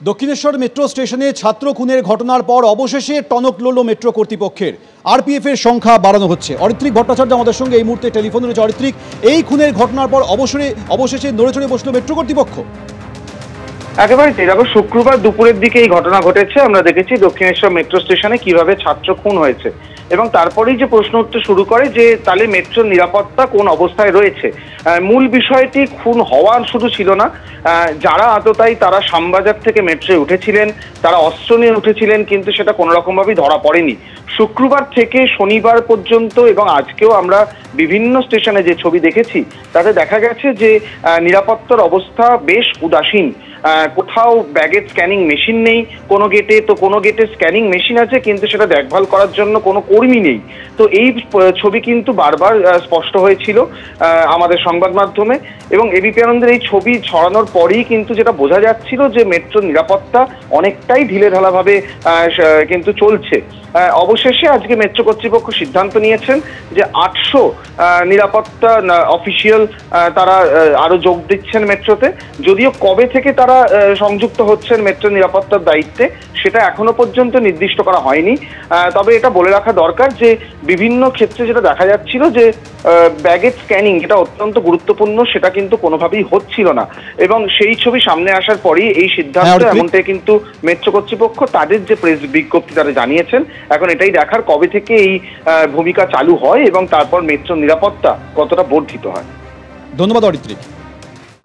Dakshineswar metro স্টেশনে ছাত্র খুনের ঘটনার পর অবশেষে টনক লড়ল মেট্রো কর্তৃপক্ষের। আরপিএফ এর সংখ্যা বাড়ানো হচ্ছে। অরিত্রিক ভট্টাচার্য আমাদের সঙ্গে এই মুহূর্তে টেলিফোনে রয়েছে। অরিত্রিক, এই খুনের ঘটনার পর অবশেষে নড়েচড়ে বসলো মেট্রো কর্তৃপক্ষ। একেবারে দেখো, শুক্রবার দুপুরের দিকে এই ঘটনা ঘটেছে। আমরা দেখেছি দক্ষিণেশ্বর মেট্রো স্টেশনে কিভাবে ছাত্র খুন হয়েছে এবং তারপরেই যে প্রশ্ন উঠতে শুরু করে যে তাহলে মেট্রোর নিরাপত্তা কোন অবস্থায় রয়েছে। মূল বিষয়টি খুন হওয়ার শুধু ছিল না, যারা আততায়ী তারা শ্যামবাজার থেকে মেট্রোয় উঠেছিলেন, তারা অস্ত্র নিয়ে উঠেছিলেন, কিন্তু সেটা কোনো রকমভাবেই ধরা পড়েনি। শুক্রবার থেকে শনিবার পর্যন্ত এবং আজকেও আমরা বিভিন্ন স্টেশনে যে ছবি দেখেছি তাতে দেখা গেছে যে নিরাপত্তার অবস্থা বেশ উদাসীন। কোথাও ব্যাগেজ স্ক্যানিং মেশিন নেই, কোনো গেটে তো কোনো গেটে স্ক্যানিং মেশিন আছে কিন্তু সেটা দেখভাল করার জন্য কোনো কর্মী নেই। তো এই ছবি কিন্তু বারবার স্পষ্ট হয়েছিল আমাদের সংবাদ মাধ্যমে, এবং এবিপি আনন্দের এই ছবি ছড়ানোর পরেই কিন্তু যেটা বোঝা যাচ্ছিল যে মেট্রোর নিরাপত্তা অনেকটাই ঢিলেঢালাভাবে কিন্তু চলছে। অবশেষে আজকে মেট্রো কর্তৃপক্ষ সিদ্ধান্ত নিয়েছেন যে 800 নিরাপত্তা অফিসিয়াল তারা আরো যোগ দিচ্ছেন মেট্রোতে। যদিও কবে থেকে তারা সংযুক্ত হচ্ছেন মেট্রো নিরাপত্তার দায়িত্বে সেটা এখনো পর্যন্ত নির্দিষ্ট করা হয়নি। তবে এটা বলে রাখা দরকার যে বিভিন্ন ক্ষেত্রে যেটা দেখা যাচ্ছিল যে ব্যাগেজ স্ক্যানিং যেটা অত্যন্ত গুরুত্বপূর্ণ সেটা কিন্তু কোনোভাবেই হচ্ছিল না, এবং সেই ছবি সামনে আসার পরেই এই সিদ্ধান্ত। এমনটাই কিন্তু মেট্রো কর্তৃপক্ষ তাদের যে প্রেস বিজ্ঞপ্তি তারা জানিয়েছেন। এখন এটাই দেখার কবে থেকে এই ভূমিকা চালু হয় এবং তারপর মেট্রো নিরাপত্তা কতটা বর্ধিত হয়। ধন্যবাদ অরিত্রিক।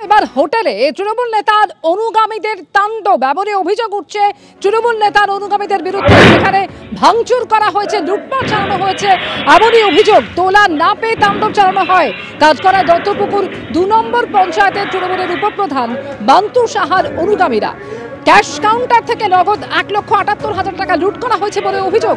এবার হোটেলে তৃণমূল নেতার অনুগামীদের তাণ্ডব, এমনই অভিযোগ উঠছে তৃণমূল নেতার অনুগামীদের বিরুদ্ধে। সেখানে ভাঙচুর করা হয়েছে, লুটপাট চালানো হয়েছে, এমনই অভিযোগ। তোলা না পেয়ে তাণ্ডব চালানো হয়। কাজকরা দত্তপুকুর 2 নম্বর পঞ্চায়েতের তৃণমূলের উপপ্রধান বান্তু সাহার অনুগামীরা। ক্যাশ কাউন্টার থেকে নগদ 1,78,000 টাকা লুট করা হয়েছে বলে অভিযোগ।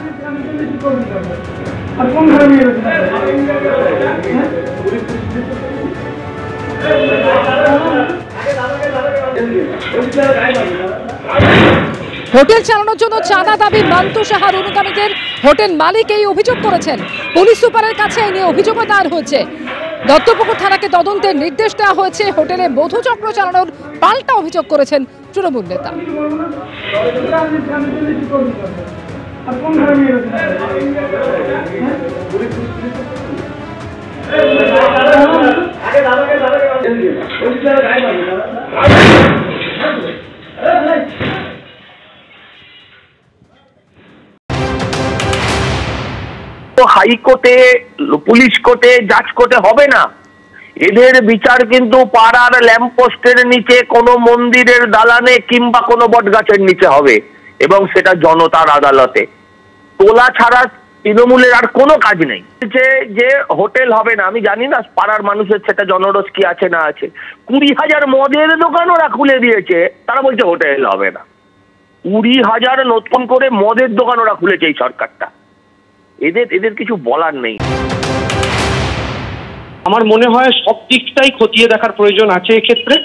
হোটেল চালানোর জন্য চাঁদা দাবি বান্তু সাহার অনুগামীদের। হোটেল মালিক এই অভিযোগ করেছেন। পুলিশ সুপারের কাছে এই নিয়ে অভিযোগও দায়ের হয়েছে। দত্তপুকুর থানাকে তদন্তের নির্দেশ দেওয়া হয়েছে। হোটেলে মধুচক্র চালানোর পাল্টা অভিযোগ করেছেন তৃণমূল নেতা। হাইকোর্টে, পুলিশ কোর্টে, জাজ কোর্টে হবে না। এদের বিচার কিন্তু পাড়ার ল্যাম্পপোস্টের নিচে, কোনো মন্দিরের দালানে কিংবা কোনো বটগাছের নিচে হবে, এবং সেটা জনতার আদালতে। তোলা ছাড়া তৃণমূলের আর কোনো কাজ নেই। যে হোটেল হবে না, আমি জানি না পাড়ার মানুষের সেটা জনরোষ কি আছে না আছে। 20,000 মদের দোকান ওরা খুলে দিয়েছে, তারা বলছে হোটেল হবে না। 20,000 নতুন করে মদের দোকান ওরা খুলেছে এই সরকারটা। এদের কিছু বলার নেই। আমার মনে হয় সব দিকটাই খতিয়ে দেখার প্রয়োজন আছে এক্ষেত্রে,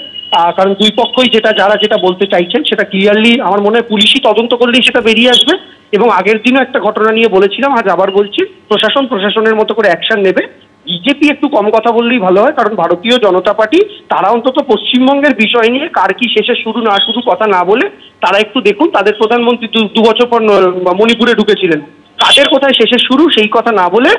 কারণ দুই পক্ষই যারা যেটা বলতে চাইছেন সেটা ক্লিয়ারলি আমার মনে হয় পুলিশই তদন্ত করলেই সেটা বেরিয়ে আসবে। এবং আগের দিনও একটা ঘটনা নিয়ে বলেছিলাম, আজ আবার বলছি, প্রশাসনের মতো করে অ্যাকশন নেবে। বিজেপি একটু কম কথা বললেই ভালো হয়, কারণ ভারতীয় জনতা পার্টি তারা অন্তত পশ্চিমবঙ্গের বিষয় নিয়ে কার কি শেষে শুরু না শুরু কথা না বলে তারা একটু দেখুন। তাদের প্রধানমন্ত্রী 2 বছর পর মণিপুরে ঢুকেছিলেন, কাদের কোথায় শেষে শুরু সেই কথা না বলে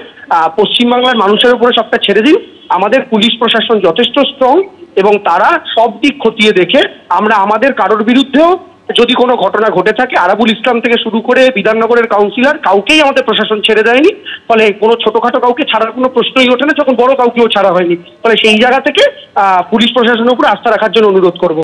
পশ্চিমবাংলার মানুষের উপরে সবটা ছেড়ে দিন। আমাদের পুলিশ প্রশাসন যথেষ্ট স্ট্রং এবং তারা সব দিক খতিয়ে দেখে আমরা আমাদের কারোর বিরুদ্ধেও যদি কোনো ঘটনা ঘটে থাকে, আরাবুল ইসলাম থেকে শুরু করে বিধাননগরের কাউন্সিলর কাউকেই আমাদের প্রশাসন ছেড়ে দেয়নি। ফলে কোনো ছোটখাটো কাউকে ছাড়ার কোনো প্রশ্নই ওঠে না, যখন বড় কাউকেও ছাড়া হয়নি। ফলে সেই জায়গা থেকে পুলিশ প্রশাসনের উপর আস্থা রাখার জন্য অনুরোধ করব।